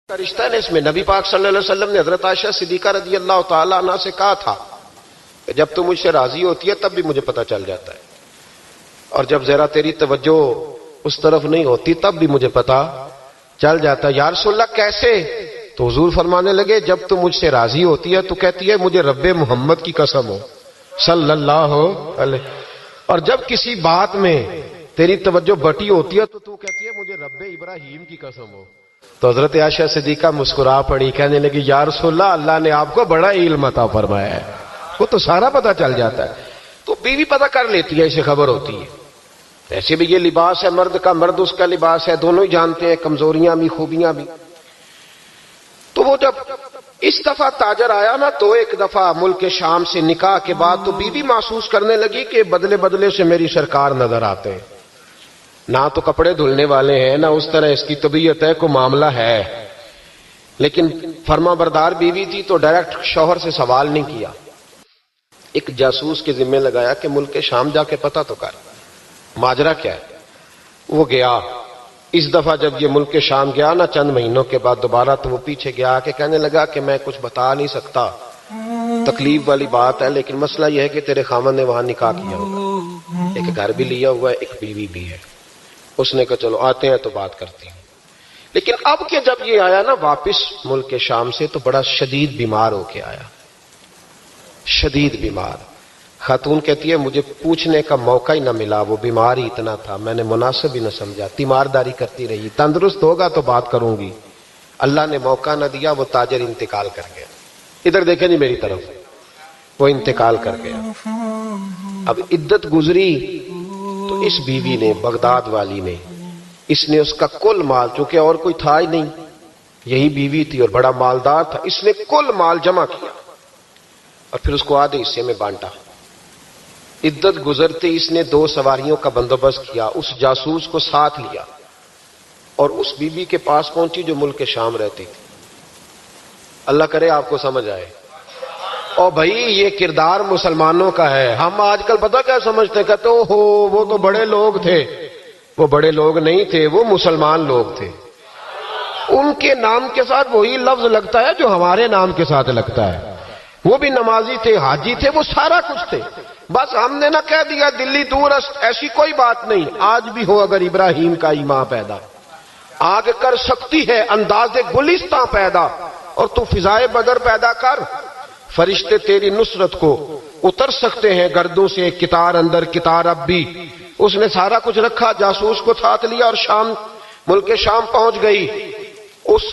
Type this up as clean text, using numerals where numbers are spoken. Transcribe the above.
کا رشتہ ہے نا، اس میں نبی پاک صلی اللہ علیہ وسلم نے حضرت عائشہ صدیقہ رضی اللہ تعالی عنہ سے کہا تھا کہ جب تم مجھ سے راضی ہوتی ہے تب بھی مجھے پتہ چل جاتا ہے، اور جب ذرا تیری توجہ اس طرف نہیں ہوتی تب بھی مجھے پتہ چل جاتا ہے۔ یا رسول اللہ کیسے؟ تو حضور فرمانے لگے جب تم مجھ سے راضی ہوتی ہے تو کہتی ہے مجھے رب محمد کی قسم ہو صلی اللہ علیہ، اور جب کسی بات میں تیری توجہ بٹی ہوتی ہے تو کہتی ہے مجھے رب ابراہیم کی قسم ہو۔ تو حضرت عائشہ صدیقہ مسکرا پڑی، کہنے لگی یا رسول اللہ، اللہ نے آپ کو بڑا علم عطا فرمایا ہے، وہ تو سارا پتہ چل جاتا ہے۔ تو بیوی پتہ کر لیتی ہے، اسے خبر ہوتی ہے۔ ایسے بھی یہ لباس ہے مرد کا، مرد اس کا لباس ہے، دونوں ہی جانتے ہیں، کمزوریاں بھی خوبیاں بھی۔ تو وہ جب اس دفعہ تاجر آیا نا، تو ایک دفعہ ملک شام سے نکاح کے بعد تو بیوی محسوس کرنے لگی کہ بدلے بدلے سے میری سرکار نظر آتے ہیں، نہ تو کپڑے دھلنے والے ہیں، نہ اس طرح اس کی طبیعت ہے، کوئی معاملہ ہے۔ لیکن فرما بردار بیوی تھی تو ڈائریکٹ شوہر سے سوال نہیں کیا، ایک جاسوس کے ذمہ لگایا کہ ملک شام جا کے پتہ تو کر ماجرا کیا ہے۔ وہ گیا، اس دفعہ جب یہ ملک شام گیا نا چند مہینوں کے بعد دوبارہ، تو وہ پیچھے گیا کہ کہنے لگا کہ میں کچھ بتا نہیں سکتا، تکلیف والی بات ہے، لیکن مسئلہ یہ ہے کہ تیرے خاوند نے وہاں نکاح کیا ہوگا، ایک گھر بھی لیا ہوا ہے، ایک بیوی بھی ہے۔ اس نے کہا چلو آتے ہیں تو بات کرتی ہوں۔ لیکن اب کہ جب یہ آیا نا واپس ملک شام سے تو بڑا شدید بیمار ہو کے آیا، شدید بیمار۔ خاتون کہتی ہے مجھے پوچھنے کا موقع ہی نہ ملا، وہ بیمار ہی اتنا تھا، میں نے مناسب ہی نہ سمجھا، تیمارداری کرتی رہی، تندرست ہوگا تو بات کروں گی، اللہ نے موقع نہ دیا، وہ تاجر انتقال کر گیا۔ ادھر دیکھیں جی میری طرف، وہ انتقال کر گیا۔ اب عدت گزری تو اس بیوی نے، بغداد والی نے، اس نے اس کا کل مال، چونکہ اور کوئی تھا ہی نہیں، یہی بیوی تھی اور بڑا مالدار تھا، اس نے کل مال جمع کیا اور پھر اس کو آدھے حصے میں بانٹا۔ عدت گزرتے اس نے 2 سواریوں کا بندوبست کیا، اس جاسوس کو ساتھ لیا اور اس بیوی کے پاس پہنچی جو ملک شام رہتی تھی۔ اللہ کرے آپ کو سمجھ آئے۔ اور بھائی یہ کردار مسلمانوں کا ہے، ہم آج کل پتہ کیا سمجھتے، کہتے ہو وہ تو بڑے لوگ تھے، وہ بڑے لوگ نہیں تھے، وہ مسلمان لوگ تھے، ان کے نام کے ساتھ وہی لفظ لگتا ہے جو ہمارے نام کے ساتھ لگتا ہے، وہ بھی نمازی تھے، حاجی تھے، وہ سارا کچھ تھے، بس ہم نے نہ کہہ دیا دلی دور است، ایسی کوئی بات نہیں۔ آج بھی ہو اگر ابراہیم کا ایمان پیدا، آگ کر سکتی ہے انداز گلستاں پیدا، اور تو فضائے بدر پیدا کر، فرشتے تیری نصرت کو اتر سکتے ہیں گردوں سے، کتار اندر کتار اب بھی۔ اس نے سارا کچھ رکھا، جاسوس کو ساتھ لیا اور شام، ملک شام پہنچ گئی۔ اس